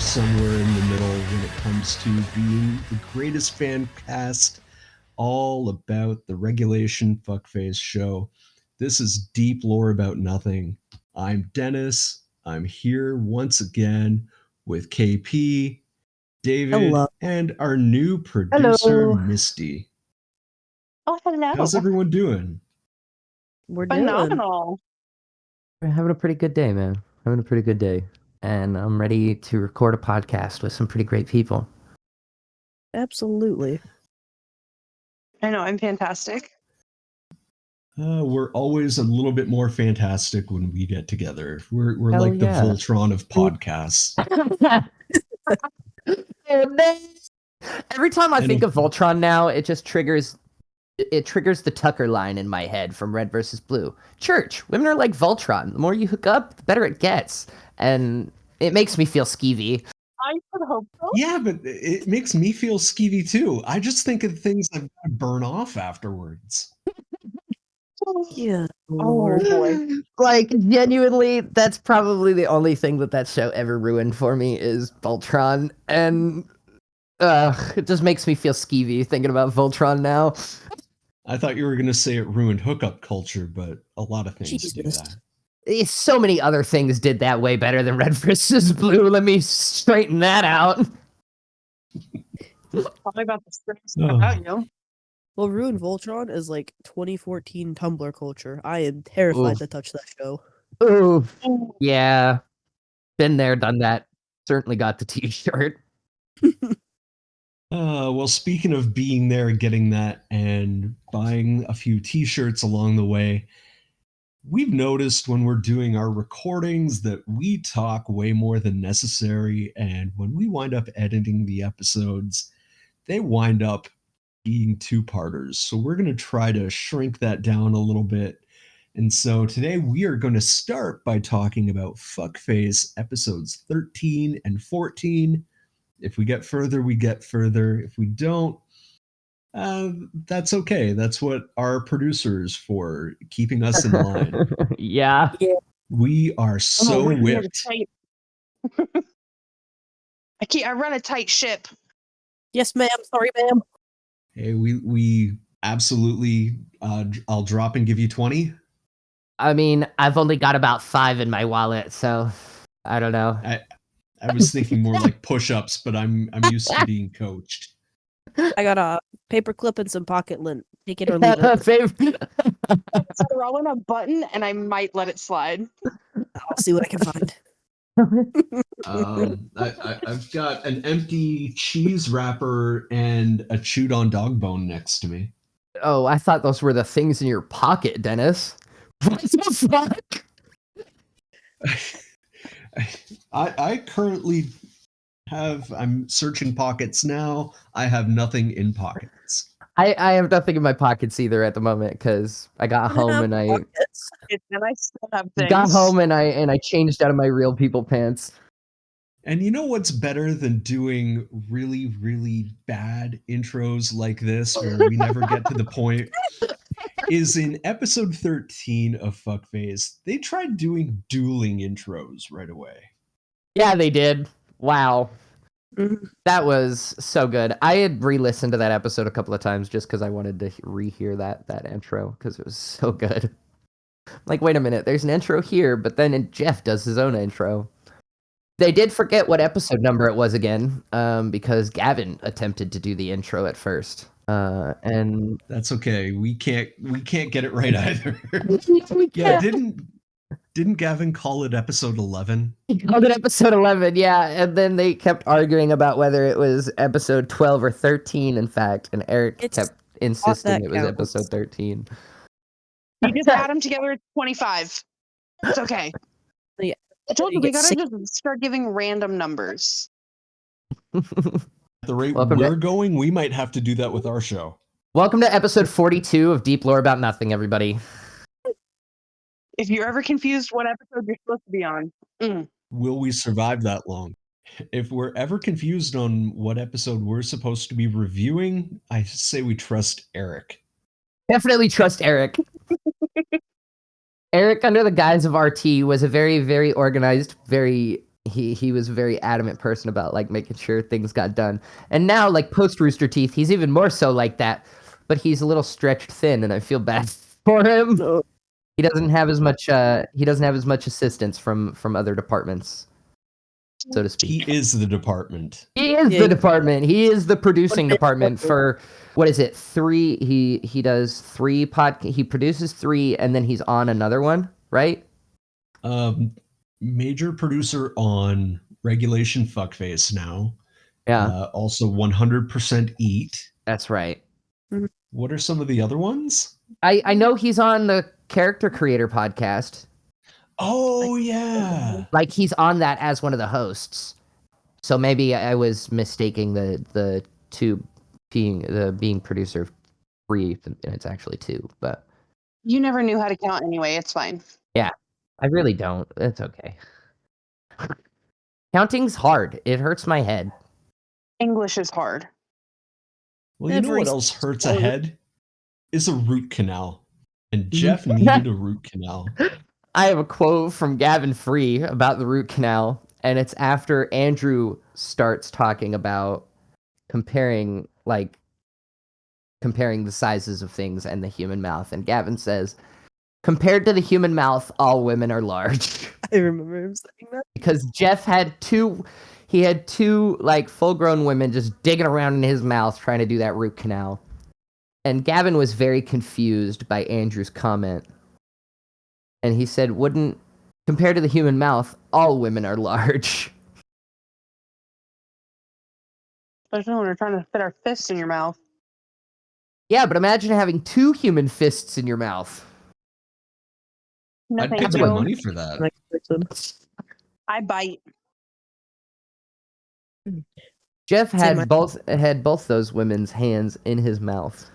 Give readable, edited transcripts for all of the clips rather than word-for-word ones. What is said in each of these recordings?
somewhere in the middle when it comes to being the greatest fan cast all about the regulation fuckface show. This is Deep Lore About Nothing. I'm Dennis. I'm here once again with KP, David, Hello. and our new producer, Hello. Misty. Oh, hello. How's everyone doing? We're doing. Phenomenal. We're having a pretty good day, man. Having a pretty good day. And I'm ready to record a podcast with some pretty great people. Absolutely. I know, I'm fantastic. We're always a little bit more fantastic when we get together. We're Hell like the yeah. Voltron of podcasts. Every time I And think if- of Voltron now, it just triggers the Tucker line in my head from Red versus Blue. Church, women are like Voltron. The more you hook up, the better it gets. And it makes me feel skeevy. I would hope so. Yeah, but it makes me feel skeevy too. I just think of things that burn off afterwards. Yeah. Oh boy. Like, genuinely, that's probably the only thing that show ever ruined for me is Voltron. And it just makes me feel skeevy thinking about Voltron now. I thought you were going to say it ruined hookup culture, but a lot of things do Jesus. that. So many other things did that way better than Red versus Blue. Let me straighten that out. Probably about the script Oh. about you. Well, Ruin Voltron is like 2014 Tumblr culture. I am terrified Oof. to touch that show. Ooh, yeah. Been there, done that. Certainly got the t-shirt. Well, speaking of being there, getting that, and buying a few t-shirts along the way, we've noticed when we're doing our recordings that we talk way more than necessary, and when we wind up editing the episodes, they wind up being two-parters. So we're going to try to shrink that down a little bit. And so today we are going to start by talking about Fuckface episodes 13 and 14. If we get further, we get further. If we don't, that's okay. That's what our producer's for, keeping us in line. Yeah. We are so we're whipped. tight. I run a tight ship. Yes, ma'am. Sorry, ma'am. Hey, we absolutely. I'll drop and give you 20. I mean, I've only got about 5 in my wallet, so I don't know. I was thinking more like push-ups, but I'm used to being coached. I got a paper clip and some pocket lint. Take it or leave it. Favorite. Throw in a button and I might let it slide. I'll see what I can find. I've got an empty cheese wrapper and a chewed-on dog bone next to me. Oh, I thought those were the things in your pocket, Dennis. What the fuck? I currently I'm searching pockets now. I have nothing in pockets. I have nothing in my pockets either at the moment because I got home and I Pockets. And I still have things. got home and I changed out of my real people pants. And you know what's better than doing really, really bad intros like this where we never get to the point? Is in episode 13 of Fuckface, they tried doing dueling intros right away. Yeah, they did. Wow. Mhm. That was so good. I had re-listened to that episode a couple of times just because I wanted to rehear that intro because it was so good. Like, wait a minute, there's an intro here, but then Jeff does his own intro. They did forget what episode number it was again, because Gavin attempted to do the intro at first. And That's okay. We can't get it right either. we Yeah, can't. didn't Gavin call it episode 11? He called it episode 11, yeah, and then they kept arguing about whether it was episode 12 or 13, in fact, and Eric It's kept insisting that it was counts. episode 13. You just add them together, it's 25. It's okay. Yeah. I told you, You we get gotta just start giving random numbers. At the rate Welcome we're to- going, we might have to do that with our show. Welcome to episode 42 of Deep Lore About Nothing, everybody. If you're ever confused what episode you're supposed to be on, Will we survive that long? If we're ever confused on what episode we're supposed to be reviewing, I say we trust Eric. Definitely trust Eric. Eric, under the guise of RT, was a very, very organized, very he was a very adamant person about like making sure things got done. And now, like post Rooster Teeth, he's even more so like that. But he's a little stretched thin, and I feel bad for him. No. He doesn't have as much. He doesn't have as much assistance from other departments, so to speak. He is the department. He is Yeah. the department. He is the producing department for what is it? 3. He does 3 he produces 3, and then he's on another one, right? Major producer on Regulation Fuckface now. Yeah, Also 100% Eat. that's right. What are some of the other ones? I know he's on the Character Creator podcast. Oh yeah. Like he's on that as one of the hosts. So maybe I was mistaking the 2 being producer of 3, and it's actually 2. But You never knew how to count anyway. It's fine. I really don't. It's okay. Counting's hard. It hurts my head. English is hard. Well, you know what Every else hurts a story. head? Is a root canal. And Jeff needed a root canal. I have a quote from Gavin Free about the root canal, and it's after Andrew starts talking about comparing the sizes of things and the human mouth, and Gavin says, compared to the human mouth, all women are large. I remember him saying that. Because Jeff had 2 like full-grown women just digging around in his mouth trying to do that root canal. And Gavin was very confused by Andrew's comment. And he said, compared to the human mouth, all women are large. Especially when we're trying to fit our fists in your mouth. Yeah, but imagine having 2 human fists in your mouth. No, I'd thank pay you. my money for that. Like, person. I bite. Jeff Same, had both those women's hands in his mouth.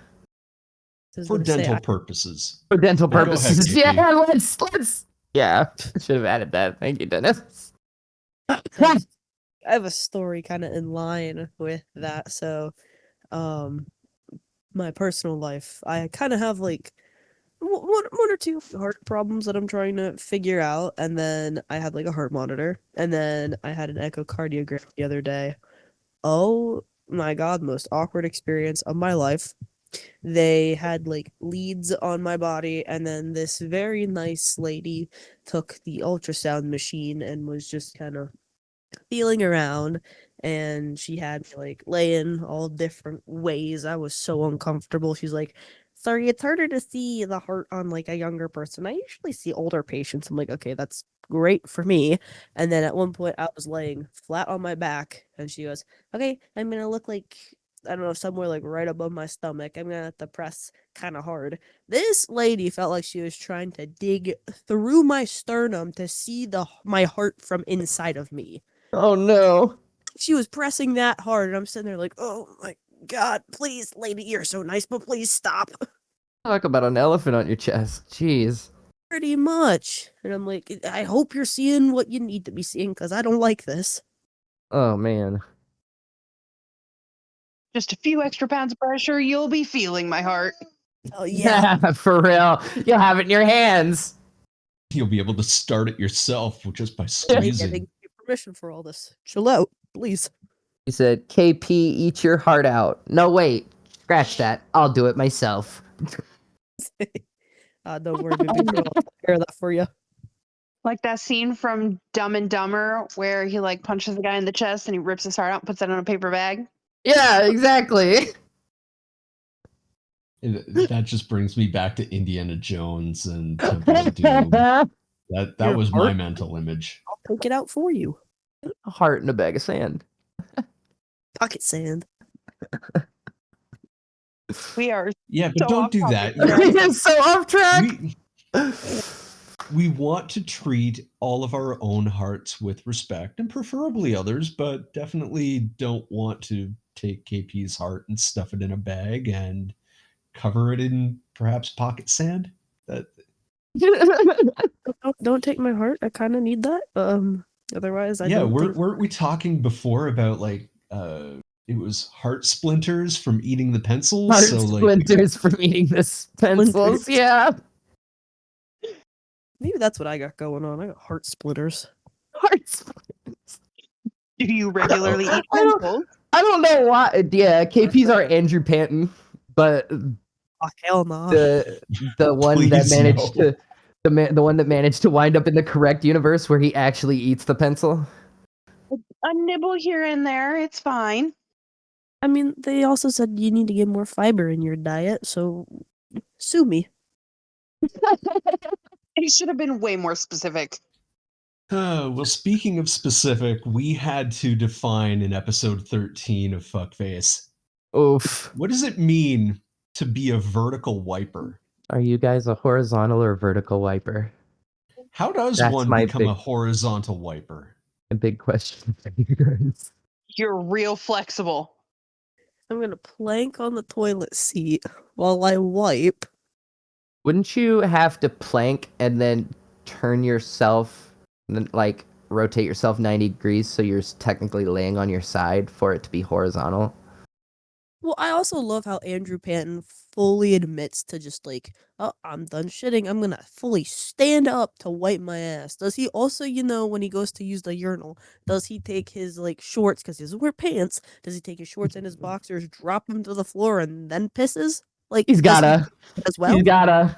I was For gonna say, dental I- purposes. For dental Go ahead, purposes. JP. Yeah, let's. Yeah, should have added that. Thank you, Dennis. I have a story kind of in line with that. So, my personal life, I kind of have like one or 2 heart problems that I'm trying to figure out, and then I had like a heart monitor, and then I had an echocardiogram the other day. Oh my god, most awkward experience of my life. They had like leads on my body, and then this very nice lady took the ultrasound machine and was just kind of feeling around, and she had me like laying all different ways. I was so uncomfortable. She's like, sorry, it's harder to see the heart on like a younger person. I usually see older patients. I'm like, okay, that's great for me. And then at one point I was laying flat on my back, and she goes, okay, I'm gonna look like, I don't know, somewhere like right above my stomach. I'm gonna have to press kind of hard. This lady felt like she was trying to dig through my sternum to see my heart from inside of me. Oh no. She was pressing that hard, and I'm sitting there like, oh my god, please, lady, you're so nice, but please stop. Talk about an elephant on your chest. Jeez. Pretty much. And I'm like, I hope you're seeing what you need to be seeing, because I don't like this. Oh man. Just a few extra pounds of pressure, you'll be feeling my heart. Oh yeah. For real. You'll have it in your hands. You'll be able to start it yourself just by I'm squeezing. getting permission for all this. Chill out, please. He said, KP, eat your heart out. No, wait. Scratch that. I'll do it myself. Don't worry, baby. I'll take care of that for you. Like that scene from Dumb and Dumber where he like punches the guy in the chest and he rips his heart out and puts it in a paper bag. Yeah, exactly. That just brings me back to Indiana Jones and Temple of Doom. That Your was my heart? mental image. I'll take it out for you. A heart in a bag of sand. Pocket sand. We are Yeah, but So don't off do topic that. here. It's so off track. We want to treat all of our own hearts with respect, and preferably others, but definitely don't want to take KP's heart and stuff it in a bag and cover it in perhaps pocket sand. That Don't take my heart. I kind of need that. Otherwise, I yeah, don't think... weren't we talking before about like it was heart splinters from eating the pencils? Heart So like splinters from eating the pencils. Splinters. Yeah. Maybe that's what I got going on. I got heart splitters. Heart splinters. Do you regularly eat I don't- pencils? I don't know why. Yeah, KP's our Andrew Panton, but Oh, hell no. the one that Please, managed no. to the one that managed to wind up in the correct universe where he actually eats the pencil. A nibble here and there, it's fine. I mean, they also said you need to get more fiber in your diet, so sue me. It should have been way more specific. Well, speaking of specific, we had to define in episode 13 of Fuckface. Oof. What does it mean to be a vertical wiper? Are you guys a horizontal or vertical wiper? How does That's one my become big- a horizontal wiper? A big question for you guys. You're real flexible. I'm gonna plank on the toilet seat while I wipe. Wouldn't you have to plank and then turn yourself, and then, like, rotate yourself 90 degrees so you're technically laying on your side for it to be horizontal? Well, I also love how Andrew Panton fully admits to just like, oh, I'm done shitting. I'm gonna fully stand up to wipe my ass. Does he also, when he goes to use the urinal, does he take his like shorts because he doesn't wear pants? Does he take his shorts and his boxers, drop them to the floor, and then pisses? Like He's does he gotta. do that as well. He's gotta.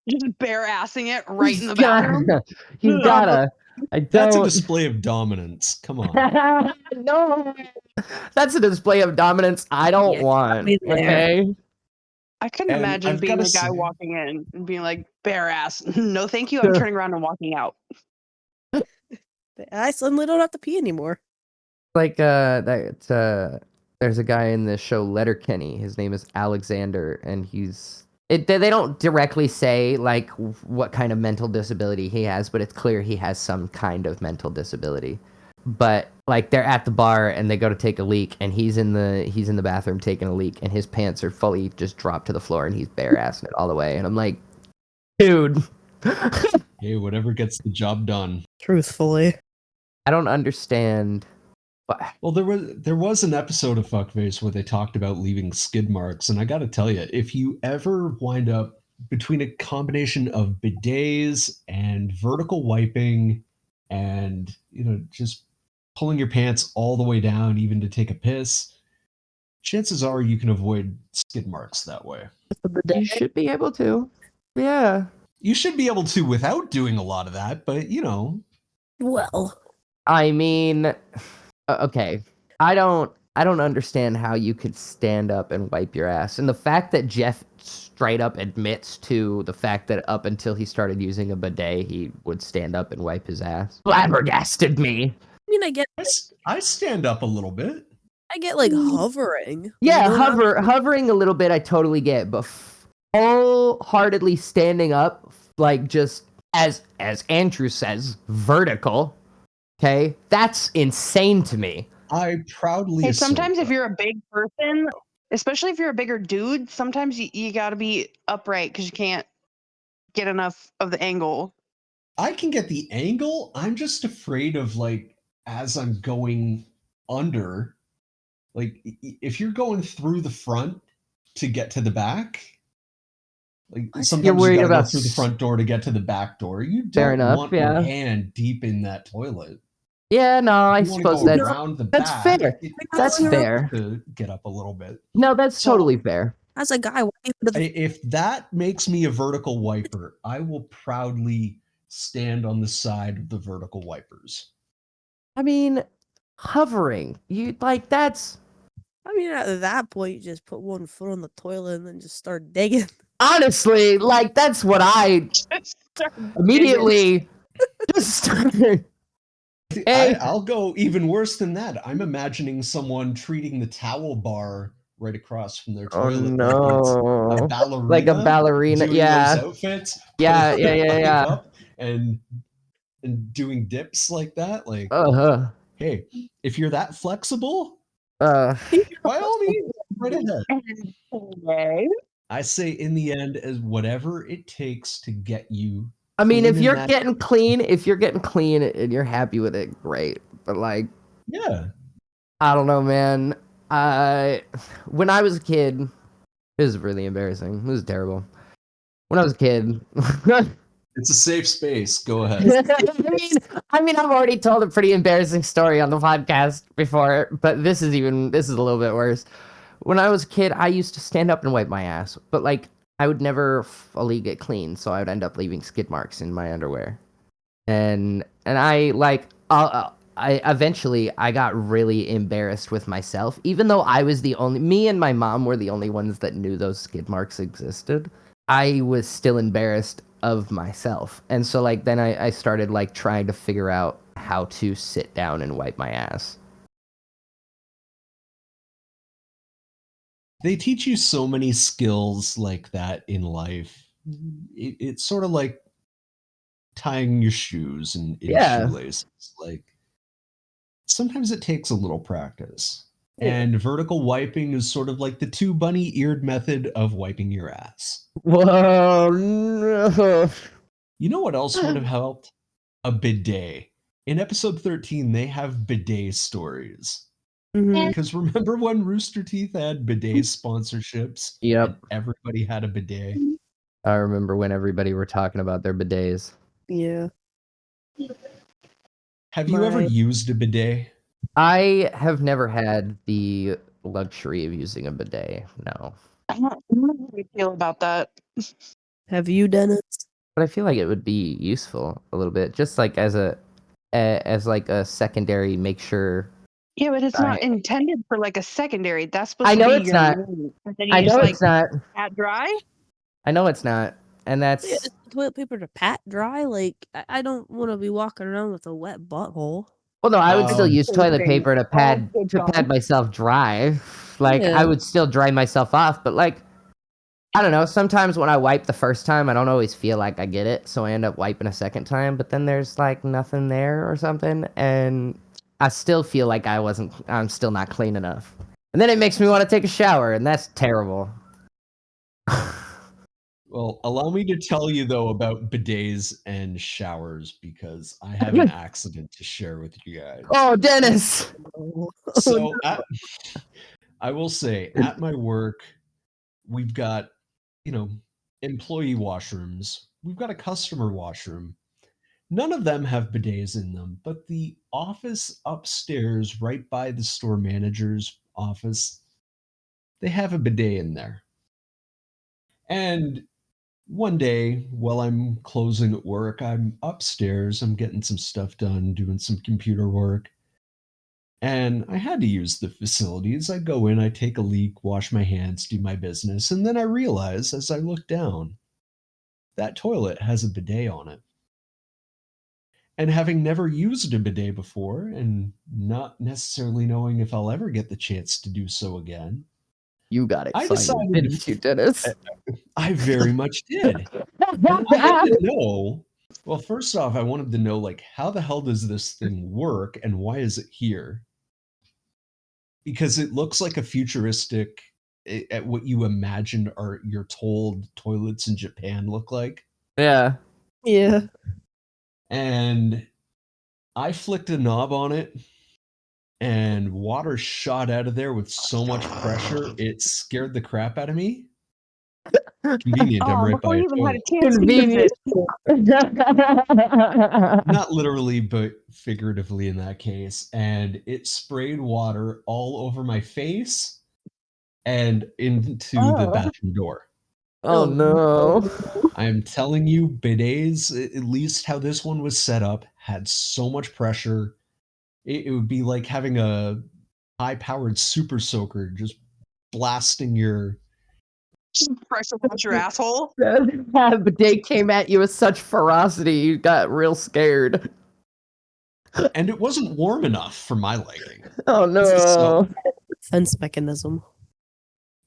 Just bare assing it right in He's the bathroom. gotta. He's Ugh. gotta. I That's a don't. display of dominance. Come on. No. That's a display of dominance I don't Yeah, want. me there. Okay. I couldn't And imagine I've being gotta the guy say- walking in and being like, bare ass. No, thank you. I'm turning around and walking out. I suddenly don't have to pee anymore. Like there's a guy in the show Letterkenny. His name is Alexander, and they don't directly say like what kind of mental disability he has, but it's clear he has some kind of mental disability. But like they're at the bar and they go to take a leak, and he's in the bathroom taking a leak, and his pants are fully just dropped to the floor, and he's bare assing it all the way, and I'm like, dude. Hey, whatever gets the job done. Truthfully. I don't understand. Well, there was an episode of Fuckface where they talked about leaving skid marks, and I got to tell you, if you ever wind up between a combination of bidets and vertical wiping, and just pulling your pants all the way down, even to take a piss, chances are you can avoid skid marks that way. You should be able to. Yeah. You should be able to without doing a lot of that, but Well, I mean, okay. I don't understand how you could stand up and wipe your ass. And the fact that Jeff straight up admits to the fact that up until he started using a bidet, he would stand up and wipe his ass flabbergasted me. I mean, I stand up a little bit. I get like hovering. Yeah, You don't have- hovering a little bit I totally get, but wholeheartedly standing up, like just as Andrew says, vertical. Okay, that's insane to me. I proudly. Hey, assert sometimes if that. you're a big person, especially if you're a bigger dude, sometimes you got to be upright because you can't get enough of the angle. I can get the angle. I'm just afraid of like as I'm going under, like if you're going through the front to get to the back, like sometimes you worried gotta go about through the front door to get to the back door. You Fair don't enough, want yeah. your hand deep in that toilet. Yeah, no, I You want to suppose go that's around the that's back. fair. That's fair. To get up a little bit. No, that's So- totally fair. As a guy, If that makes me a vertical wiper, I will proudly stand on the side of the vertical wipers. I mean, hovering. You like that's I mean, at that point, you just put one foot on the toilet and then just start digging. honestly like that's what I immediately just started. Hey. I'll go even worse than that. I'm imagining someone treating the towel bar right across from their Oh toilet no. like it's a ballerina. Like a ballerina, doing yeah. those outfits. Yeah, putting their leg yeah. up and doing dips like that. Like, Uh-huh. hey, if you're that flexible, Uh by all means, right ahead. Okay. I say in the end, as whatever it takes to get you. I mean, if clean in you're that- getting clean and you're happy with it, great. But like, Yeah. I don't know, man. When I was a kid, it was really embarrassing. It was terrible. When I was a kid, It's a safe space. Go ahead. I've already told a pretty embarrassing story on the podcast before, but this is a little bit worse. When I was a kid, I used to stand up and wipe my ass, but like I would never fully get clean, so I would end up leaving skid marks in my underwear. And I like I eventually I got really embarrassed with myself, even though me and my mom were the only ones that knew those skid marks existed. I was still embarrassed of myself. And so like then I started like trying to figure out how to sit down and wipe my ass. They teach you so many skills like that in life. It's sort of like tying your shoes in Yeah. shoelaces. Like sometimes it takes a little practice. Yeah. And vertical wiping is sort of like the two bunny-eared method of wiping your ass. Whoa, no. You know what else would have helped? A bidet. In episode 13, they have bidet stories. Mhm. Because remember when Rooster Teeth had bidet sponsorships? Yep. And everybody had a bidet. I remember when everybody were talking about their bidets. Yeah. Have you ever Right. used a bidet? I have never had the luxury of using a bidet, no. I don't know how you feel about that. Have you, Dennis? But I feel like it would be useful a little bit, just like as like a secondary make sure. Yeah, but it's not intended for like a secondary. That's supposed I to know be it's your not. main. And then I you just know like it's not. pat dry. I know it's not. And Yeah, that's is toilet paper to pat dry? Like, I don't want to be walking around with a wet butthole. well, no, I would still use toilet Interesting. paper to pad myself dry. Like Yeah. I would still dry myself off, but like I don't know, sometimes when I wipe the first time, I don't always feel like I get it, so I end up wiping a second time, but then there's like nothing there or something, and I still feel like I'm still not clean enough. And then it makes me want to take a shower, and that's terrible. Well, allow me to tell you, though, about bidets and showers because I have an accident to share with you guys. Oh, Dennis! So, I will say, at my work, we've got, employee washrooms. We've got a customer washroom. None of them have bidets in them, but the office upstairs, right by the store manager's office, they have a bidet in there. And one day, while I'm closing at work, I'm upstairs, I'm getting some stuff done, doing some computer work. And I had to use the facilities. I go in, I take a leak, wash my hands, do my business, and then I realize as I look down, that toilet has a bidet on it. And having never used a bidet before, and not necessarily knowing if I'll ever get the chance to do so again, You got I excited, decided didn't you, Dennis? I very much did. And I wanted to know, well, first off, I wanted to know, like, how the hell does this thing work and why is it here? Because it looks like a futuristic, at what you imagine or you're told toilets in Japan look like. Yeah. Yeah. And I flicked a knob on it and water shot out of there with so much pressure, it scared the crap out of me. Convenient, I'm right by before a you even had toilet. a chance to use Convenient. it. Not literally, but figuratively in that case. And it sprayed water all over my face and into the bathroom door. Oh no. I'm telling you, bidets, at least how this one was set up, had so much pressure. It would be like having a high-powered super soaker just blasting your... Pressure wash your asshole. The bidet came at you with such ferocity, you got real scared. And it wasn't warm enough for my liking. Oh no. So Defense mechanism.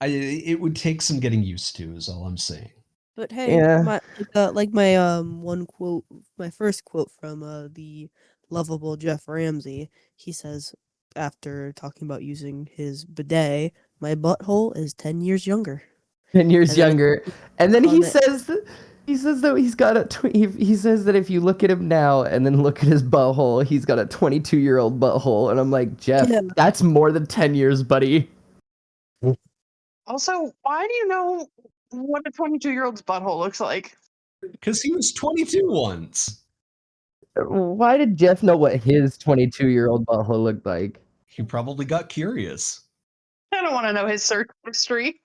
it would take some getting used to, is all I'm saying. But hey, Yeah. my first quote from the lovable Jeff Ramsey, he says after talking about using his bidet, my butthole is 10 years younger. 10 years And then younger. And then he on it- says that he's got he says that if you look at him now and then look at his butthole, he's got a 22-year-old butthole. And I'm like, Jeff, Yeah. that's more than 10 years, buddy. Also, why do you know what a 22-year-old's butthole looks like? Because he was 22 once. Why did Jeff know what his 22-year-old butthole looked like? He probably got curious. I don't want to know his search history.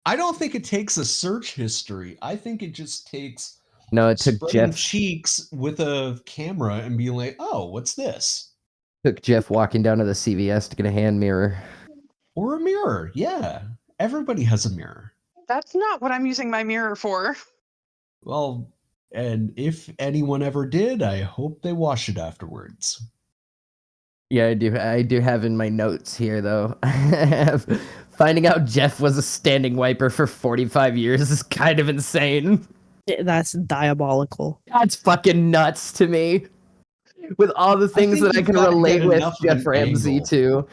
I don't think it takes a search history. I think it just takes No, it took spreading Jeff cheeks with a camera and being like, oh, what's this? walking down to the CVS to get a hand mirror. Or a mirror. Yeah. Everybody has a mirror. That's not what I'm using my mirror for. Well, and if anyone ever did, I hope they wash it afterwards. Yeah, I do have in my notes here though. I have finding out Jeff was a standing wiper for 45 years is kind of insane. That's diabolical. That's fucking nuts to me. With all the things think that I you've can gotta relate get with enough of Jeff an Ramsey angle. to,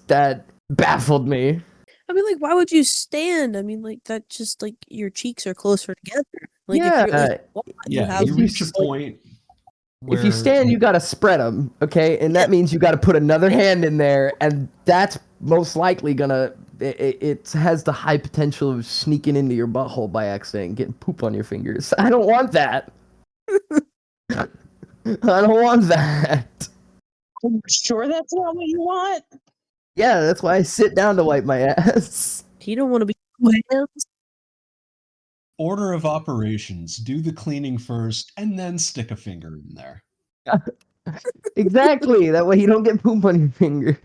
that baffled me. I mean, like, why would you stand? I mean, like, that just, like, your cheeks are closer together. Like, Yeah, if you're, like, you Yeah, have you you reach a just, like, point where If you stand, you gotta spread them, okay? And that means you gotta put another hand in there, and that's most likely gonna. It has the high potential of sneaking into your butthole by accident and getting poop on your fingers. I don't want that. I don't want that. Are you sure that's not what you want? Yeah, that's why I sit down to wipe my ass. you don't want to be two hands. order of operations, do the cleaning first and then stick a finger in there. Exactly. That way you don't get poop on your finger.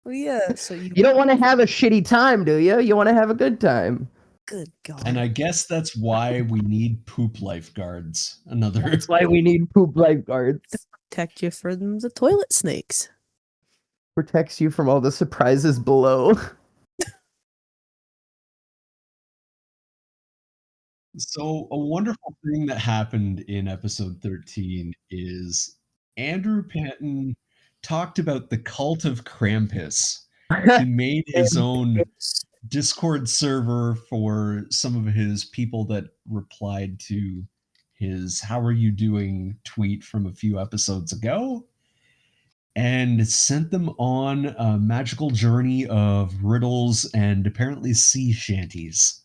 Well, yeah, so You don't want to have a shitty time, do you? You want to have a good time. Good God. And I guess that's why we need poop lifeguards. That's why we need poop lifeguards. Protect you from the toilet snakes. Protects you from all the surprises below. So a wonderful thing that happened in episode 13 is Andrew Panton talked about the cult of Krampus. He made his own Discord server for some of his people that replied to his "How are you doing?" tweet from a few episodes ago, and sent them on a magical journey of riddles and apparently sea shanties.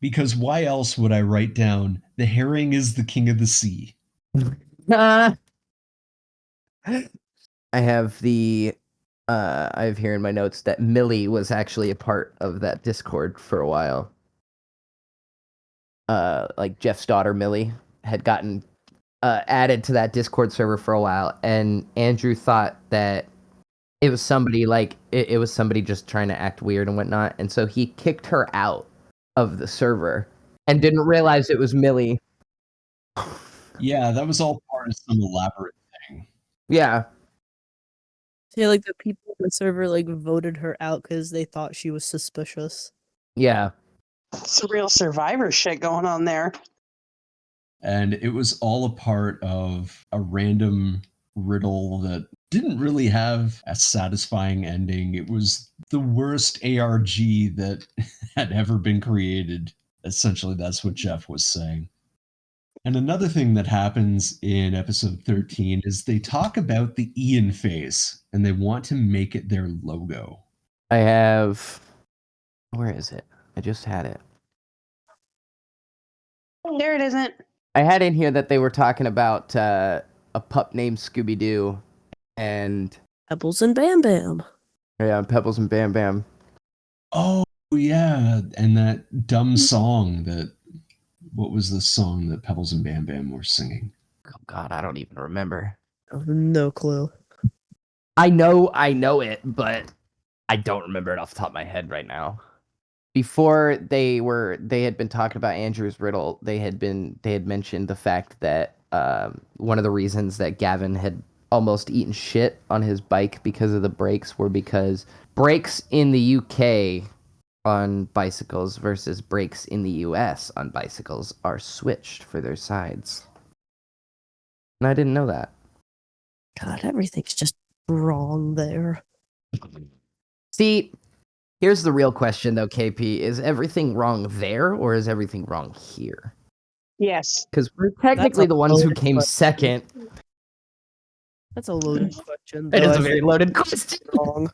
Because why else would I write down "the herring is the king of the sea"? I have I have here in my notes that Millie was actually a part of that Discord for a while. Like Jeff's daughter Millie had gotten added to that Discord server for a while, and Andrew thought that it was somebody it was somebody just trying to act weird and whatnot, and so he kicked her out of the server and didn't realize it was Millie. Yeah, that was all part of some elaborate thing. Yeah. Yeah, like the people on the server like voted her out because they thought she was suspicious. Yeah. It's a real survivor shit going on there. And it was all a part of a random riddle that didn't really have a satisfying ending. It was the worst ARG that had ever been created. Essentially, that's what Jeff was saying. And another thing that happens in episode 13 is they talk about the Ian face and they want to make it their logo. I have... Where is it? I just had it. There it isn't. I had in here that they were talking about a pup named Scooby-Doo and... Pebbles and Bam Bam. Yeah, Pebbles and Bam Bam. Oh, yeah. And that dumb song that... What was the song that Pebbles and Bam Bam were singing? Oh, God, I don't even remember. Oh, no clue. I know it, but I don't remember it off the top of my head right now. Before they had been talking about Andrew's riddle, they had mentioned the fact that one of the reasons that Gavin had almost eaten shit on his bike because of the brakes were because brakes in the UK on bicycles versus brakes in the US on bicycles are switched for their sides. And I didn't know that. God, everything's just wrong there. See, here's the real question though, KP. Is everything wrong there or is everything wrong here? Yes. Because we're technically the ones who came second. That's a loaded question. It though. is a I very think loaded it's question. wrong.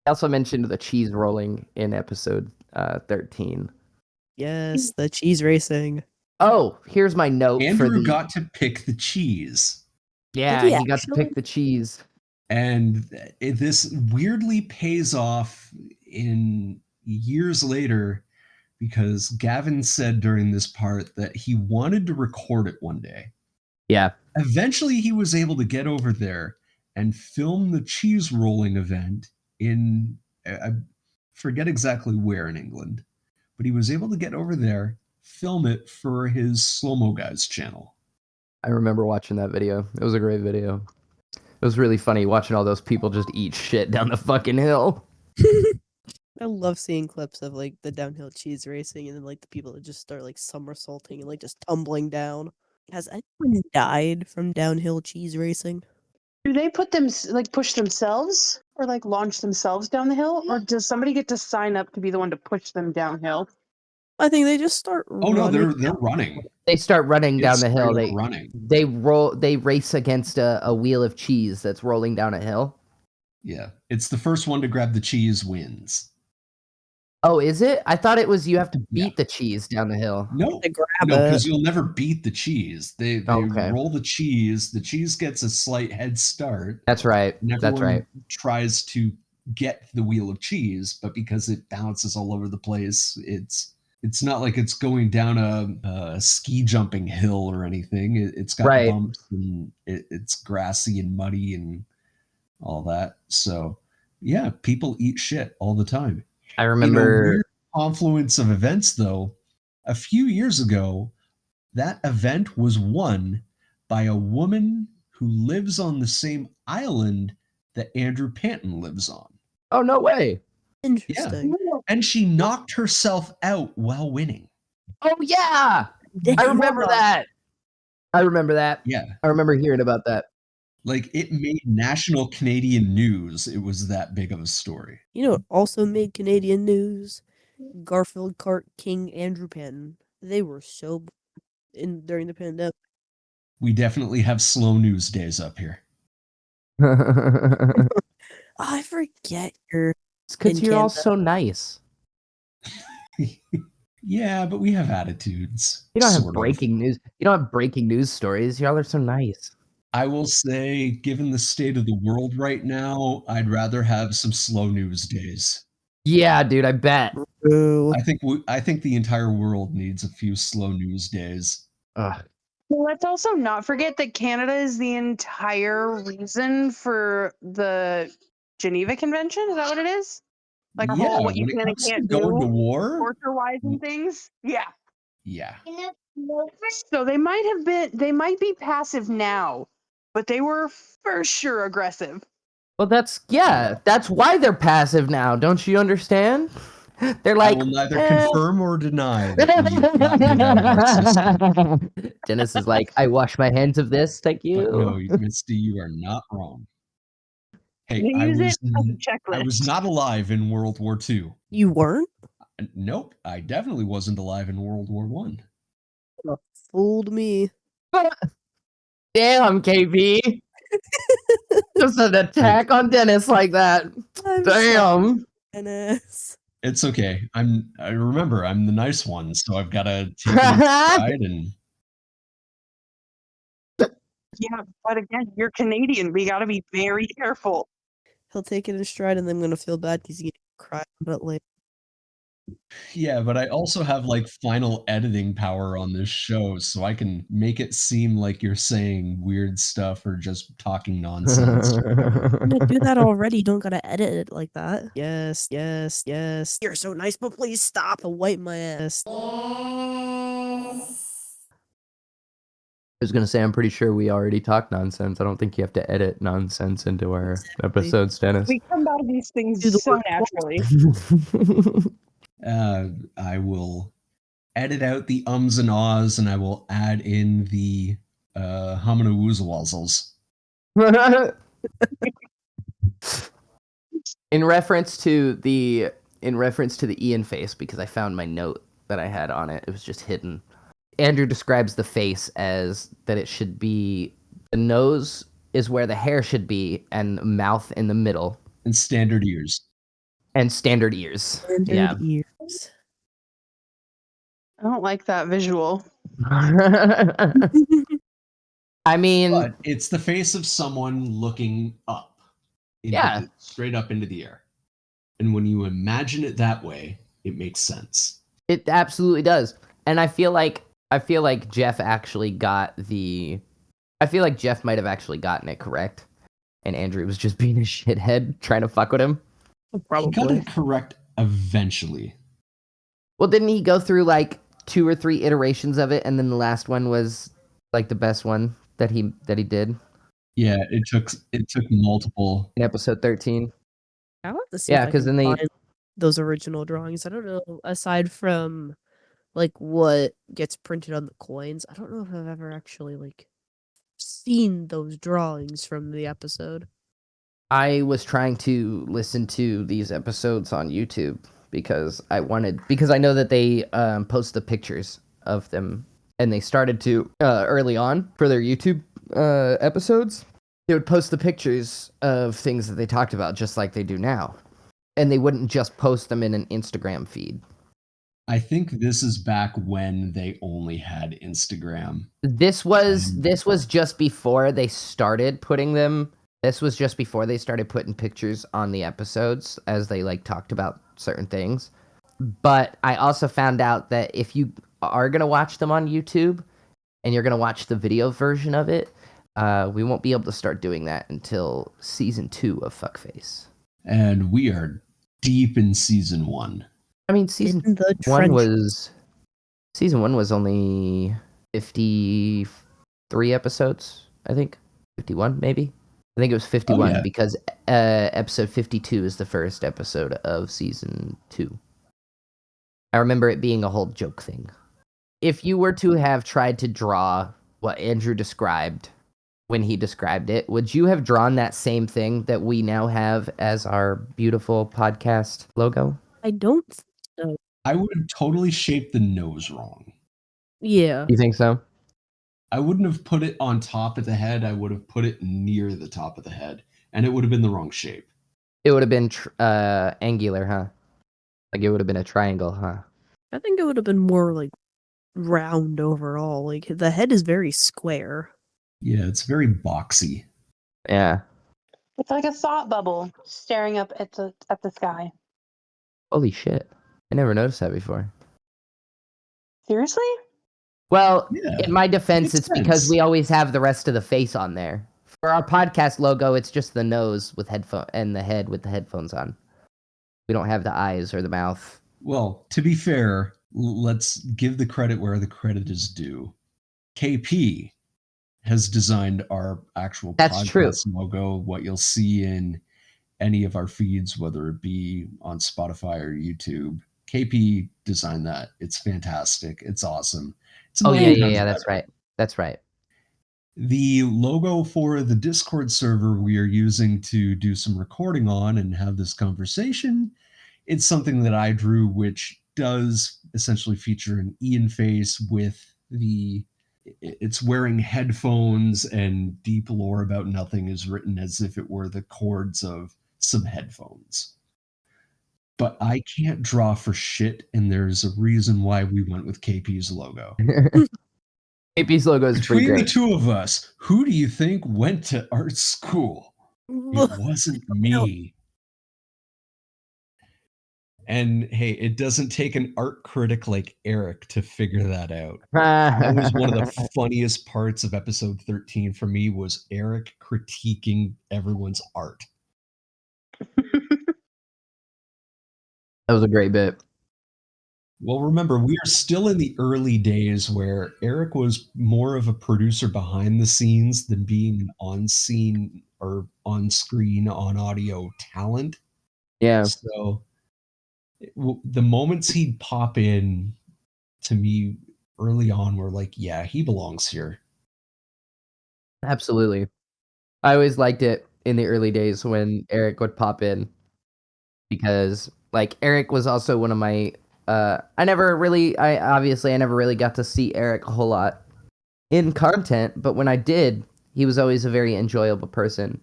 I also mentioned the cheese rolling in episode 13. Yes, the cheese racing. Oh, here's my note for Andrew the. got to pick the cheese. Yeah, Did he he got to pick actually? the cheese. And this weirdly pays off in years later because Gavin said during this part that he wanted to record it one day. Yeah. Eventually, he was able to get over there and film the cheese rolling event in, I forget exactly where in England, but he was able to get over there, film it for his Slow Mo Guys channel. I remember watching that video. It was a great video. It was really funny watching all those people just eat shit down the fucking hill. I love seeing clips of like the downhill cheese racing and then like the people that just start like somersaulting and like just tumbling down. Has anyone died from downhill cheese racing? Do they put them like push themselves or like launch themselves down the hill, or does somebody get to sign up to be the one to push them downhill? I think they just start Oh no, running. they're running. They start running down It's the hill. straight up running. They race against a wheel of cheese that's rolling down a hill. Yeah, it's the first one to grab the cheese wins. Oh, is it? I thought it was you have to Yeah. beat the cheese down the hill. No, To grab no, it. because you'll never beat the cheese. They Okay. roll the cheese. The cheese gets a slight head start. That's right. And That's everyone right. tries to get the wheel of cheese, but because it bounces all over the place, it's not like it's going down a ski jumping hill or anything. It's got Right. bumps and it's grassy and muddy and all that. So yeah, people eat shit all the time. I In a remember. weird confluence of events, though, a few years ago, that event was won by a woman who lives on the same island that Andrew Panton lives on. Oh, no way. Interesting. And she knocked herself out while winning. Oh, yeah. I remember that. I remember that. Yeah. I remember hearing about that. Like, it made national Canadian news. It was that big of a story. You know what also made Canadian news? Garfield Cart King Andrew Panton. They were so during the pandemic. We definitely have slow news days up here. I forget you're It's because in you're all Canada. so nice. Yeah, but we have attitudes. You don't have sort of. breaking news. You don't have breaking news stories. Y'all are so nice. I will say, given the state of the world right now, I'd rather have some slow news days. Yeah, dude, I bet. Ooh. I think the entire world needs a few slow news days. Ugh. Well, let's also not forget that Canada is the entire reason for the Geneva Convention. Is that what it is? Like Yeah, whole what you when it can and comes to can't going to do, war, torture-wise and things. Yeah. yeah. So they might be passive now, but they were for sure aggressive. Well, that's why they're passive now. Don't you understand? They're like, I will neither confirm or deny that we got rid out of our system. Dennis is like, I wash my hands of this. Thank you. But no, Misty, you are not wrong. Hey, They I use was it as a checklist. I was not alive in World War II. You weren't? Nope, I definitely wasn't alive in World War One. Fooled me. Damn, KB. Just an attack on Dennis like that. I'm Damn. Dennis. It's okay. I remember I'm the nice one, so I've got to take it in stride and Yeah, but again, you're Canadian. We got to be very careful. He'll take it in stride and then I'm gonna feel bad because he's gonna cry about it later. yeah, but I also have like final editing power on this show, so I can make it seem like you're saying weird stuff or just talking nonsense. I'm gonna do that already. You don't gotta edit it like that. Yes, yes, yes. You're so nice, but please stop. I'll wipe my ass. I was gonna say, I'm pretty sure we already talked nonsense. I don't think you have to edit nonsense into our episodes, Dennis. We come by these things Do the so work. naturally. I will edit out the ums and ahs, and I will add in the humana woozlewazzles. in reference to the Ian face, because I found my note that I had on it. It was just hidden. Andrew describes the face as that it should be the nose is where the hair should be, and mouth in the middle, And standard ears. and standard ears. Standard Yeah. ears. I don't like that visual. I mean, But it's the face of someone looking up, Yeah. straight up into the air. And when you imagine it that way, it makes sense. it absolutely does. And I feel like Jeff actually got the. I feel like Jeff might have actually gotten it correct, and Andrew was just being a shithead trying to fuck with him. He got Probably. it correct eventually. Well, didn't he go through like 2 or 3 iterations of it, and then the last one was like the best one that he did Yeah, it took multiple. in episode 13? I'll have to see Yeah, if I because can then they find those original drawings. I don't know, aside from like what gets printed on the coins, I don't know if I've ever actually like seen those drawings from the episode. I was trying to listen to these episodes on YouTube because I know that they post the pictures of them, and they started to early on for their YouTube episodes. They would post the pictures of things that they talked about just like they do now, and they wouldn't just post them in an Instagram feed. I think this is back when they only had Instagram. This was just before they started putting them. This was just before they started putting pictures on the episodes as they like talked about certain things. But I also found out that if you are gonna watch them on YouTube and you're gonna watch the video version of it, we won't be able to start doing that until season 2 of Fuckface. And we are deep in season 1. I mean, season In the 1 trenches. was only 53 episodes, I think. 51 maybe. I think it was 51 yeah. because episode 52 is the first episode of season 2. I remember it being a whole joke thing. If you were to have tried to draw what Andrew described when he described it, would you have drawn that same thing that we now have as our beautiful podcast logo? I don't think so. I would have totally shaped the nose wrong. Yeah. You think so? I wouldn't have put it on top of the head. I would have put it near the top of the head, and it would have been the wrong shape. It would have been angular, huh? Like it would have been a triangle, huh? I think it would have been more like round overall. Like the head is very square. Yeah, it's very boxy. Yeah. It's like a thought bubble staring up at the sky. Holy shit. I never noticed that before. Seriously? Well, Yeah, in my defense, makes it's because sense. we always have the rest of the face on there. For our podcast logo, it's just the nose with headphone and the head with the headphones on. We don't have the eyes or the mouth. Well, to be fair, let's give the credit where the credit is due. KP has designed our actual That's true. podcast logo, what you'll see in any of our feeds, whether it be on Spotify or YouTube. KP designed that. It's fantastic. It's awesome. It's a Oh, million yeah, times that's better. right. That's right. The logo for the Discord server we are using to do some recording on and have this conversation, it's something that I drew, which does essentially feature an Ian face with it's wearing headphones, and deep lore about nothing is written as if it were the chords of some headphones. But I can't draw for shit, and there's a reason why we went with KP's logo. KP's logo is pretty Between the great. two of us, who do you think went to art school? It wasn't me. And hey, it doesn't take an art critic like Eric to figure that out. That was one of the funniest parts of episode 13 for me, was Eric critiquing everyone's art. That was a great bit. Well, remember, we are still in the early days where Eric was more of a producer behind the scenes than being an on-scene or on-screen, on-audio talent. Yeah. So the moments he'd pop in to me early on were like, yeah, he belongs here. Absolutely. I always liked it in the early days when Eric would pop in, because like Eric was also one of my I never really got to see Eric a whole lot in content, but when I did, he was always a very enjoyable person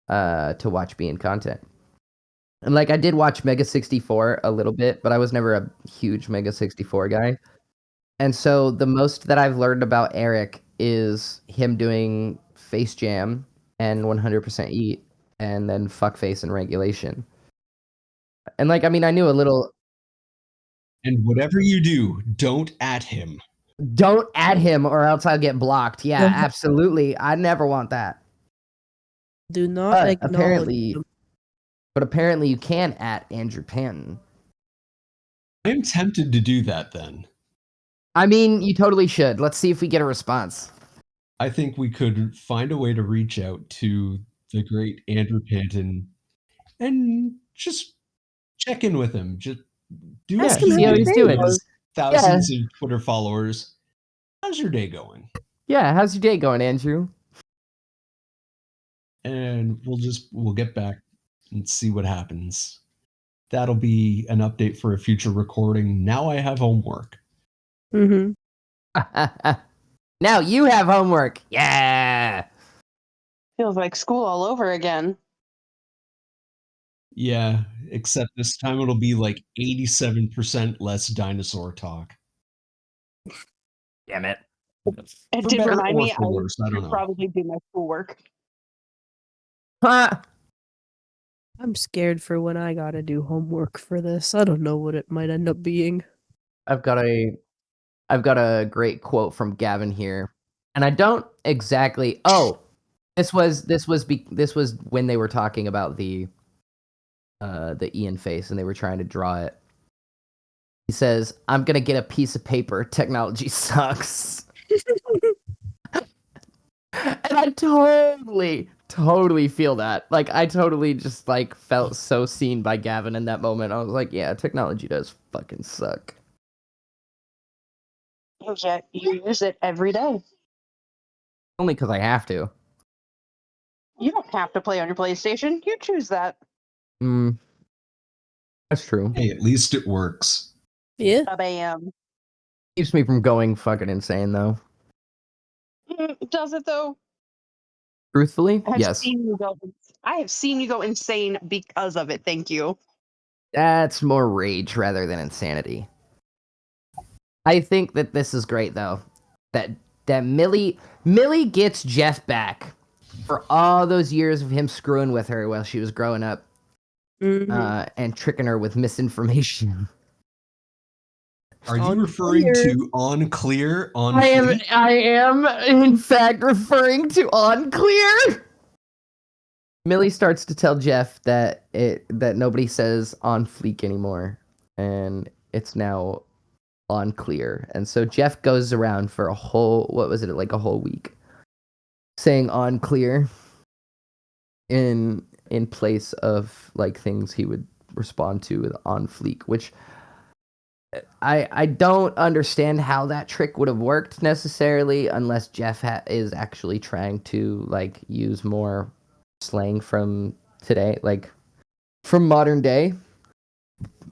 to watch be in content. And like I did watch Mega 64 a little bit, but I was never a huge Mega 64 guy. And so the most that I've learned about Eric is him doing Face Jam and 100% Eat and then Fuckface and Regulation. And like, I mean, I knew a little. And whatever you do, don't at him. Don't add him or else I'll get blocked. Yeah, absolutely. I never want that. Do not But acknowledge them. apparently you can at Andrew Panton. I'm tempted to do that then. I mean, you totally should. Let's see if we get a response. I think we could find a way to reach out to the great Andrew Panton and just check in with him. Just do Yeah, Ask him see how how he's his doing. day was. Thousands of Twitter followers. How's your day going? Yeah, how's your day going, Andrew? And we'll get back and see what happens. That'll be an update for a future recording. Now I have homework. Mm-hmm. Now you have homework. Yeah. Feels like school all over again. Yeah, except this time it'll be like 87% less dinosaur talk. Damn it. It For did better remind or me for I worse, I don't should know. probably do my schoolwork. Huh. I'm scared for when I gotta do homework for this. I don't know what it might end up being. I've got a great quote from Gavin here. And I don't exactly this was when they were talking about the Ian face and they were trying to draw it. He says, "I'm going to get a piece of paper. Technology sucks." And I totally feel that. Like, I totally just, like, felt so seen by Gavin in that moment. I was like, yeah, technology does fucking suck. Yet you use it every day. Only because I have to. You don't have to play on your PlayStation. You choose that. That's true. Hey, at least it works. Yeah. Bam. Keeps me from going fucking insane, though. Does it though? Truthfully, I yes. have seen you go insane because of it. Thank you. That's more rage rather than insanity. I think that this is great, though. That Millie gets Jeff back for all those years of him screwing with her while she was growing up, and tricking her with misinformation. Are you referring to On Clear? I am in fact referring to On Clear. Millie starts to tell Jeff that nobody says On Fleek anymore, and it's now On Clear. And so Jeff goes around for a whole week saying On Clear in place of like things he would respond to with On Fleek, which I don't understand how that trick would have worked necessarily unless Jeff is actually trying to like use more slang from today, like from modern day.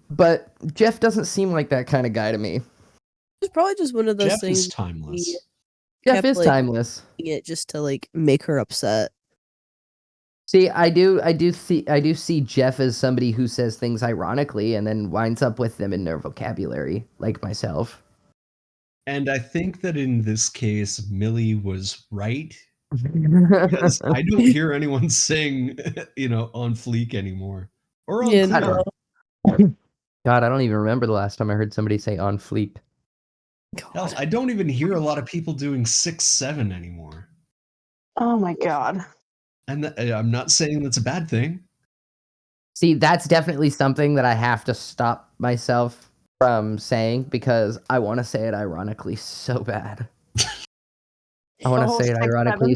But Jeff doesn't seem like that kind of guy to me. It's probably just one of those Jeff things. is timeless. Jeff is timeless. It just to like make her upset. See, I do see Jeff as somebody who says things ironically and then winds up with them in their vocabulary, like myself. And I think that in this case, Millie was right. Because I don't hear anyone saying, On Fleek anymore. Or On Clear. God, I don't even remember the last time I heard somebody say On Fleek. Hell, I don't even hear a lot of people doing 6-7 anymore. Oh my god. And I'm not saying that's a bad thing. See, that's definitely something that I have to stop myself from saying because I want to say it ironically so bad. I want to say it ironically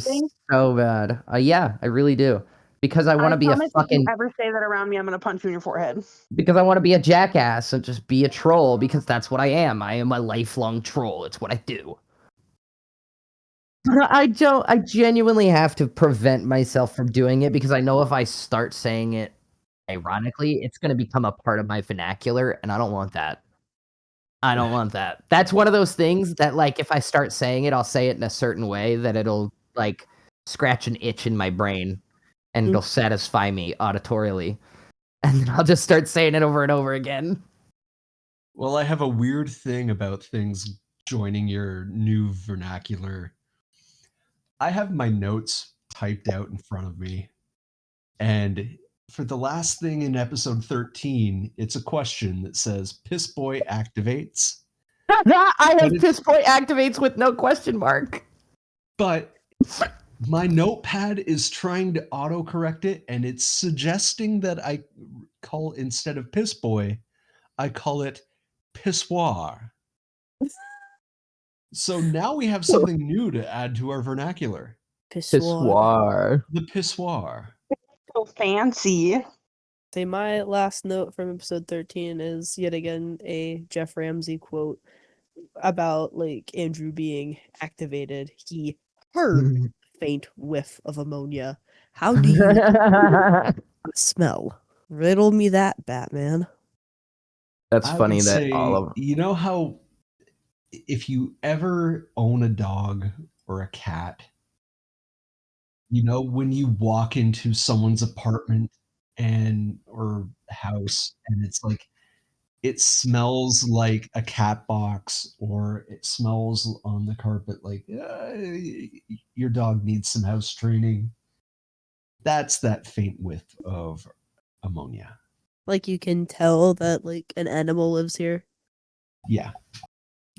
so bad. Yeah, I really do. Because I want to be a fucking... If you ever say that around me, I'm going to punch you in your forehead. Because I want to be a jackass and just be a troll because that's what I am. I am a lifelong troll. It's what I do. I genuinely have to prevent myself from doing it because I know if I start saying it ironically, it's going to become a part of my vernacular, and I don't want that. I don't want that. That's one of those things that, like, if I start saying it, I'll say it in a certain way that it'll, like, scratch an itch in my brain, and it'll satisfy me auditorily. And then I'll just start saying it over and over again. Well, I have a weird thing about things joining your new vernacular. I have my notes typed out in front of me. And for the last thing in episode 13, it's a question that says Piss Boy activates. I have But Piss Boy activates with no question mark. But my notepad is trying to autocorrect it, and it's suggesting that I call, instead of Piss Boy, I call it Pissoir. So now we have something new to add to our vernacular. Pissoir. Pissoir. The Pissoir. So fancy. Say my last note from episode 13 is yet again a Jeff Ramsey quote about like Andrew being activated. He heard a faint whiff of ammonia. How do you smell? Riddle me that, Batman. That's I funny would that say, all of you know how if you ever own a dog or a cat, you know, when you walk into someone's apartment and or house and it's like it smells like a cat box or it smells on the carpet like your dog needs some house training. That's that faint whiff of ammonia. Like you can tell that like an animal lives here. Yeah.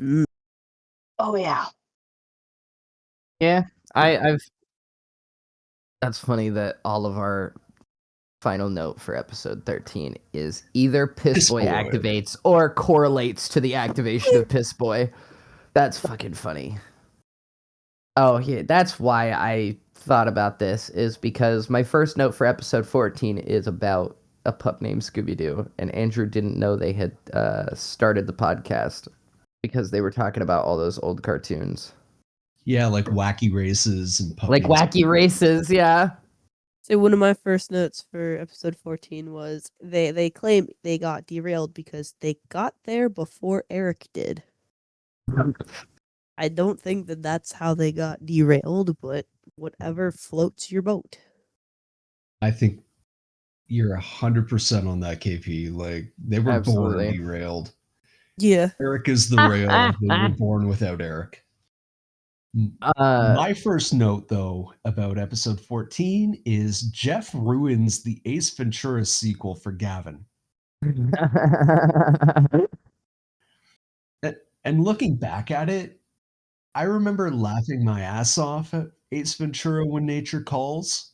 Mm. Oh yeah. Yeah, I've. That's funny that all of our final note for episode 13 is either Piss Boy Piss Boy. activates or correlates to the activation of Piss Boy. That's fucking funny. Oh, yeah, that's why I thought about this, is because my first note for episode 14 is about a pup named Scooby-Doo, and Andrew didn't know they had started the podcast because they were talking about all those old cartoons. Yeah, like wacky races and puppies. Like Wacky Races, yeah. So one of my first notes for episode 14 was they claim they got derailed because they got there before Eric did. I don't think that that's how they got derailed, but whatever floats your boat. I think you're 100% on that, KP. Like they were born Absolutely. derailed. Yeah. Eric is the rail. They were born without Eric. My first note, though, about episode 14 is Jeff ruins the Ace Ventura sequel for Gavin. And looking back at it, I remember laughing my ass off at Ace Ventura When Nature Calls.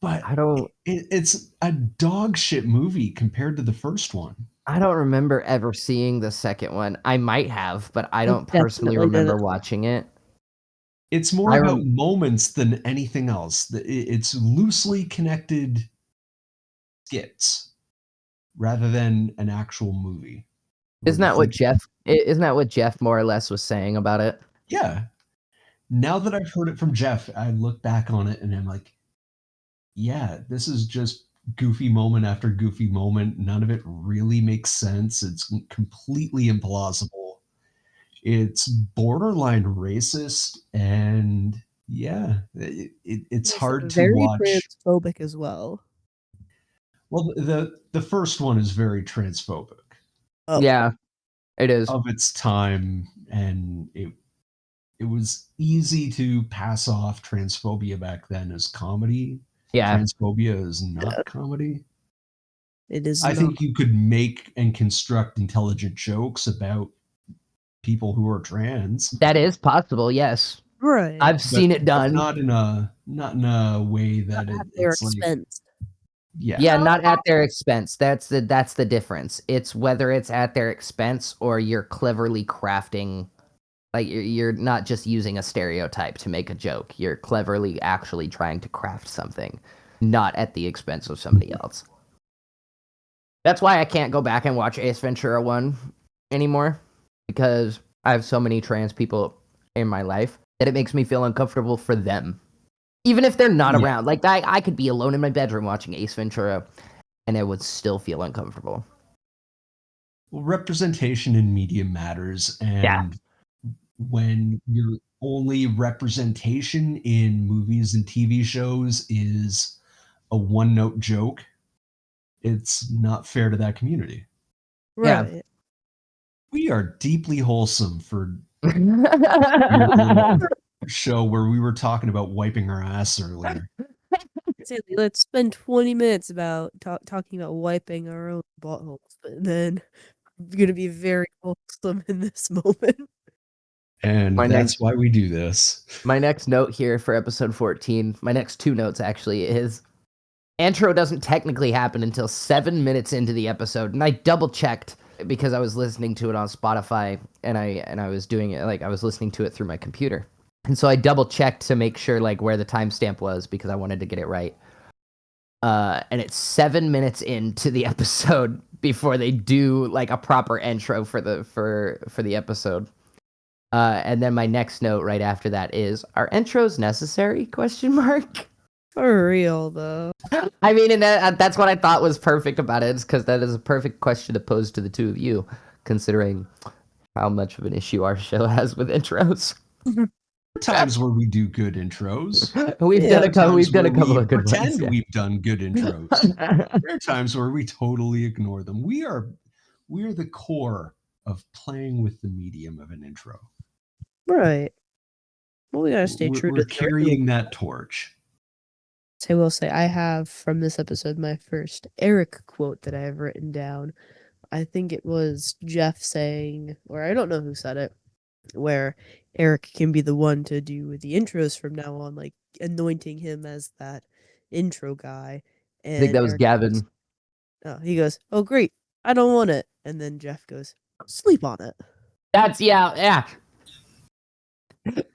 But I don't it's a dog shit movie compared to the first one. I don't remember ever seeing the second one. I might have, but I don't personally definitely remember didn't. watching it. It's more about moments than anything else. It's loosely connected skits rather than an actual movie. Isn't that what Jeff more or less was saying about it? Yeah. Now that I've heard it from Jeff, I look back on it and I'm like, yeah, this is just goofy moment after goofy moment. None of it really makes sense. It's completely implausible. It's borderline racist, and yeah, it's hard to very watch. transphobic as well. Well, the first one is very transphobic. Oh. Yeah, it is. Of its time, and it was easy to pass off transphobia back then as comedy. Yeah. Transphobia is not comedy. It is. I think you could make and construct intelligent jokes about people who are trans. That is possible, yes. Right. I've seen it done. Not in a way that At their it's like, expense. Yeah, not at their expense. That's the difference. It's whether it's at their expense or you're cleverly crafting, like you're not just using a stereotype to make a joke. You're cleverly actually trying to craft something, not at the expense of somebody else. That's why I can't go back and watch Ace Ventura 1 anymore, because I have so many trans people in my life that it makes me feel uncomfortable for them. Even if they're not around. Like, I could be alone in my bedroom watching Ace Ventura, and it would still feel uncomfortable. Well, representation in media matters, and when your only representation in movies and TV shows is a one-note joke, it's not fair to that community. Right. We are deeply wholesome for your little show where we were talking about wiping our ass earlier. Sandy, let's spend 20 minutes about talking about wiping our own buttholes, but then we're gonna be very wholesome in this moment. And that's why we do this. My next note here for episode 14, my next 2 notes actually, is intro doesn't technically happen until 7 minutes into the episode, and I double checked because I was listening to it on Spotify, and I was doing it like I was listening to it through my computer, and so I double checked to make sure like where the timestamp was because I wanted to get it right. And it's 7 minutes into the episode before they do like a proper intro for the episode. And then my next note right after that is, are intros necessary? Question mark. For real, though. I mean, and that's what I thought was perfect about it, is because that is a perfect question to pose to the two of you, considering how much of an issue our show has with intros. Times where we do good intros. We've done a couple of good pretend ones. We've done good intros. There are times where we totally ignore them. We are the core of playing with the medium of an intro. Right. Well, we gotta stay true We're to carrying that torch. I will say, I have from this episode my first Eric quote that I have written down. I think it was Jeff saying, or I don't know who said it, where Eric can be the one to do the intros from now on, like anointing him as that intro guy. And I think that was Eric Gavin. goes, he goes, "Oh, great, I don't want it." And then Jeff goes, "Sleep on it." That's yeah.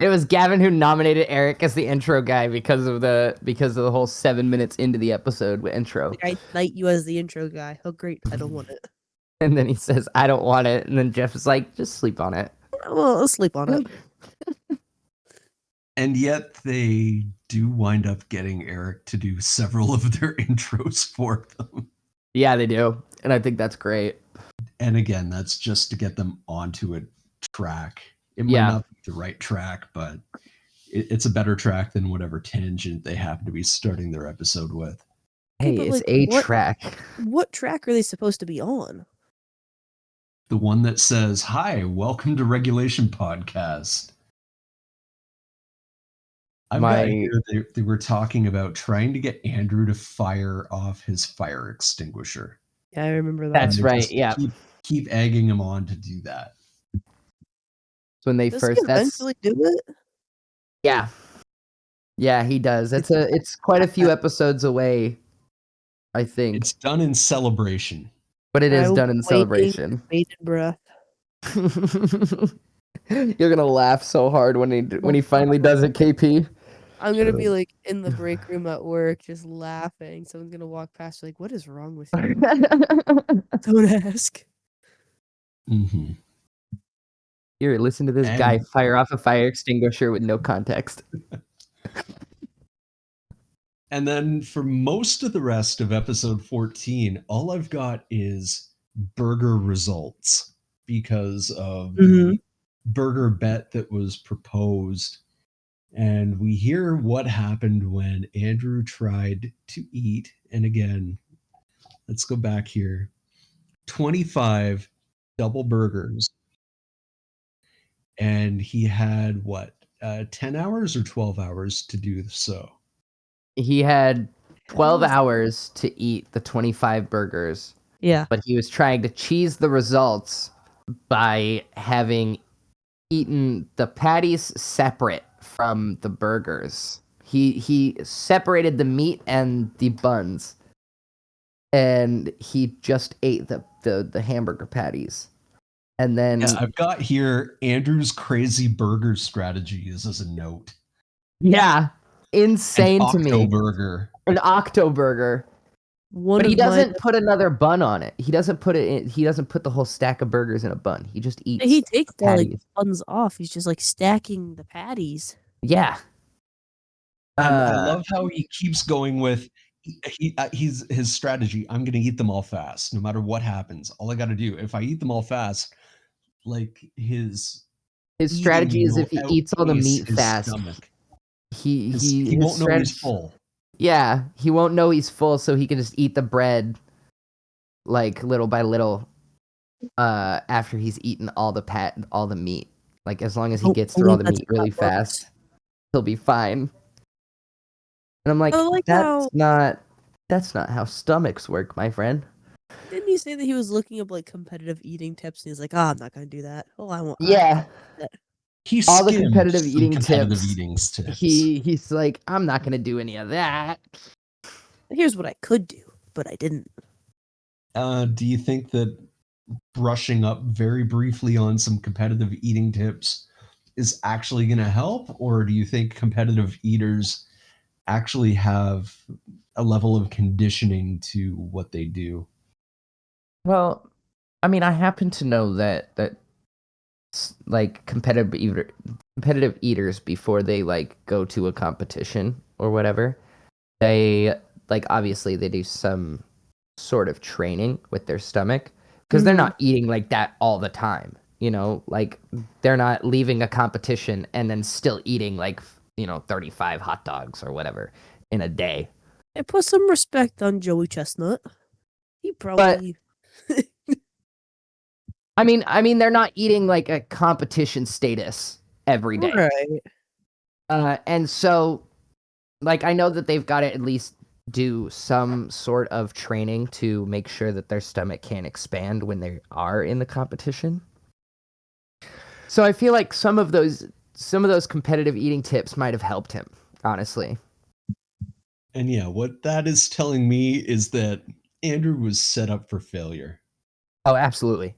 It was Gavin who nominated Eric as the intro guy because of the whole 7 minutes into the episode with intro. Like, I knight you as the intro guy. Oh, great, I don't want it. And then he says, "I don't want it." And then Jeff is like, "Just sleep on it." Well, I'll sleep on it. And yet they do wind up getting Eric to do several of their intros for them. Yeah, they do. And I think that's great. And again, that's just to get them onto a track. It might not be the right track, but it's a better track than whatever tangent they happen to be starting their episode with. Hey, but, it's like, a what- track. What track are they supposed to be on? The one that says, "Hi, welcome to Regulation Podcast." I've got here, they were talking about trying to get Andrew to fire off his fire extinguisher. Yeah, I remember that. That's right. Yeah. Keep egging him on to do that. When they Does first he eventually do it? Yeah, he does. It's quite a few episodes away, I think. It's done in celebration. But it is I'm done in waiting celebration. Bated breath. You're gonna laugh so hard when he finally does it, KP. I'm gonna be like in the break room at work, just laughing. Someone's gonna walk past, like, "What is wrong with you?" Don't ask. Mm-hmm. Here, listen to this guy fire off a fire extinguisher with no context. And then for most of the rest of episode 14, all I've got is burger results because of the burger bet that was proposed. And we hear what happened when Andrew tried to eat. And again, let's go back here. 25 double burgers. And he had 10 hours or 12 hours to do so? He had 12 hours to eat the 25 burgers. Yeah. But he was trying to cheese the results by having eaten the patties separate from the burgers. He separated the meat and the buns, and he just ate the hamburger patties. And then I've got here Andrew's crazy burger strategy is as a note. Yeah, insane to me. An octo burger. But he doesn't put another bun on it. He doesn't put it in. He doesn't put the whole stack of burgers in a bun. He just eats. He takes the patties. buns off. He's just like stacking the patties. Yeah. I love how he keeps going with he's his strategy. I'm going to eat them all fast, no matter what happens. All I got to do, if I eat them all fast, like his strategy is if he eats all the meat fast, he won't know he's full. Yeah, he won't know he's full, so he can just eat the bread like little by little. after he's eaten all the meat. Like as long as he Don't gets through all believe the that's meat how really that works. fast, he'll be fine. And I'm like, I like how that's not how stomachs work, my friend. didn't he say that he was looking up like competitive eating tips and he's like, I'm not gonna do that. Oh, I won't. Yeah, He all the skimmed competitive some eating competitive tips. eating tips. He's like, I'm not gonna do any of that. Here's what I could do, but I didn't. Do you think that brushing up very briefly on some competitive eating tips is actually going to help? Or do you think competitive eaters actually have a level of conditioning to what they do? Well, I mean, I happen to know that like competitive eaters before they like go to a competition or whatever, they like obviously they do some sort of training with their stomach because they're Mhm. not eating like that all the time. Like they're not leaving a competition and then still eating like 35 hot dogs or whatever in a day. I put some respect on Joey Chestnut. He But probably I mean they're not eating like a competition status every day. right. And so like I know that they've got to at least do some sort of training to make sure that their stomach can expand when they are in the competition. So I feel like some of those competitive eating tips might have helped him, honestly. And yeah, what that is telling me is that Andrew was set up for failure. Oh, absolutely.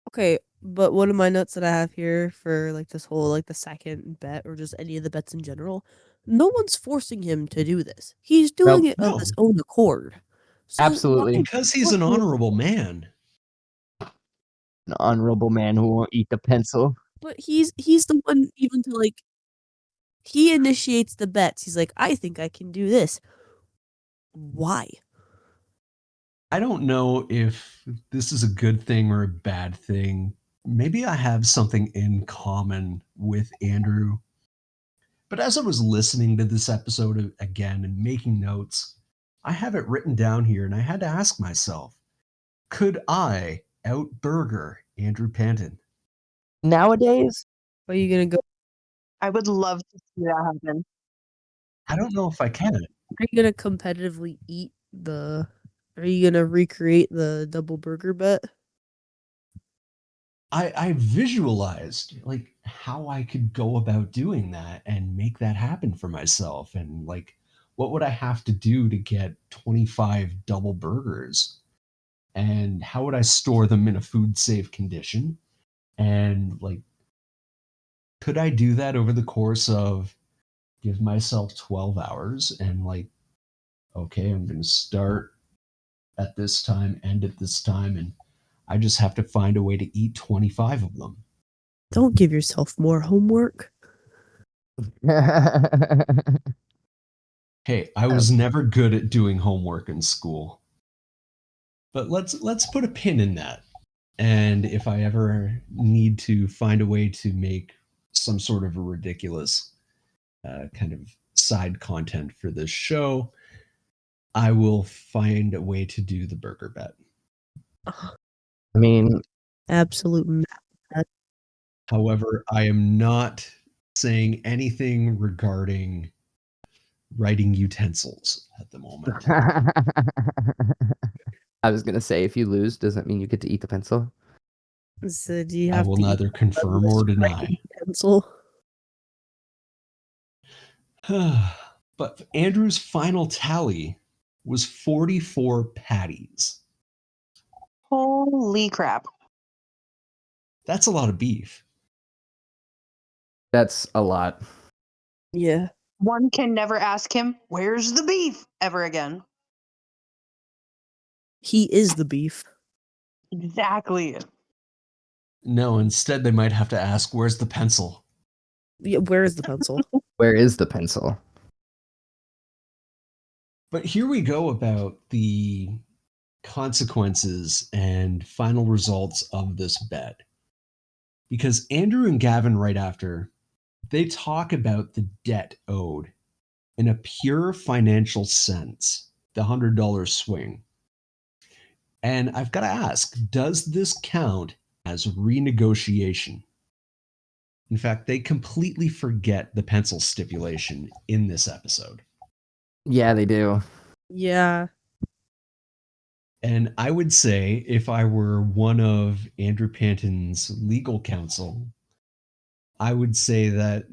Okay, but one of my notes that I have here for like this whole like the second bet or just any of the bets in general, no one's forcing him to do this. He's doing Nope. it of his No, own accord. So Absolutely. because he's what an honorable man. An honorable man who won't eat the pencil. but he's the one even to like he initiates the bets. He's like, I think I can do this. Why? I don't know if this is a good thing or a bad thing. Maybe I have something in common with Andrew. But as I was listening to this episode again and making notes, I have it written down here and I had to ask myself, could I outburger Andrew Panton? Nowadays, Are you gonna go? I would love to see that happen. I don't know if I can. Are you gonna competitively eat the? Are you gonna recreate the double burger bet? I visualized like how I could go about doing that and make that happen for myself. And like, what would I have to do to get 25 double burgers? And how would I store them in a food safe condition? And like, could I do that over the course of give myself 12 hours and like, okay, I'm going to start at this time, end at this time, and I just have to find a way to eat 25 of them. Don't give yourself more homework. Hey, I was never good at doing homework in school. But let's put a pin in that. And if I ever need to find a way to make some sort of a ridiculous kind of side content for this show, I will find a way to do the burger bet. Ugh, I mean, absolute mad. However, I am not saying anything regarding writing utensils at the moment. I was gonna say if you lose, does that mean you get to eat the pencil? So do you I have will to eat neither a confirm or deny. pencil? But Andrew's final tally was 44 patties. Holy crap. That's a lot of beef. That's a lot. Yeah. One can never ask him, where's the beef? Ever again. He is the beef. Exactly. No, instead they might have to ask, where's the pencil? Yeah, where is the pencil? Where is the pencil? But here we go about the consequences and final results of this bet. Because Andrew and Gavin, right after, they talk about the debt owed in a pure financial sense, the $100 swing. And I've got to ask, does this count as renegotiation? In fact, they completely forget the pencil stipulation in this episode. Yeah, they do. Yeah. And I would say if I were one of Andrew Panton's legal counsel, I would say that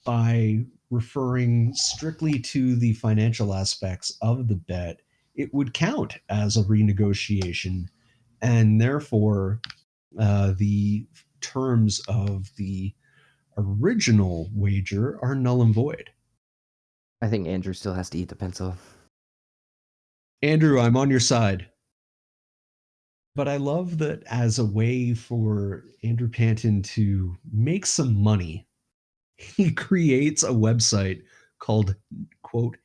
by referring strictly to the financial aspects of the bet, it would count as a renegotiation, and therefore the terms of the original wager are null and void. I think Andrew still has to eat the pencil. Andrew, I'm on your side. But I love that as a way for Andrew Panton to make some money, he creates a website called, quote,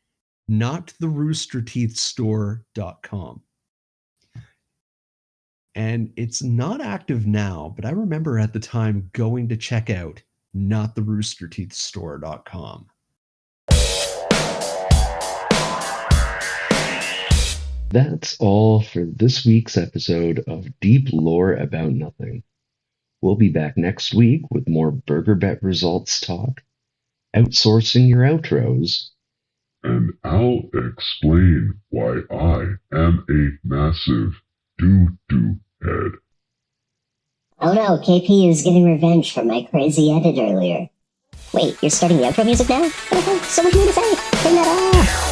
nottheroosterteethstore.com. And it's not active now, but I remember at the time going to check out nottheroosterteethstore.com. That's all for this week's episode of Deep Lore About Nothing. We'll be back next week with more Burger Bet results talk, outsourcing your outros, and I'll explain why I am a massive doo-doo head. Oh no, KP is getting revenge for my crazy edit earlier. Wait, you're starting the outro music now? Okay, so much more to say. Bring that on!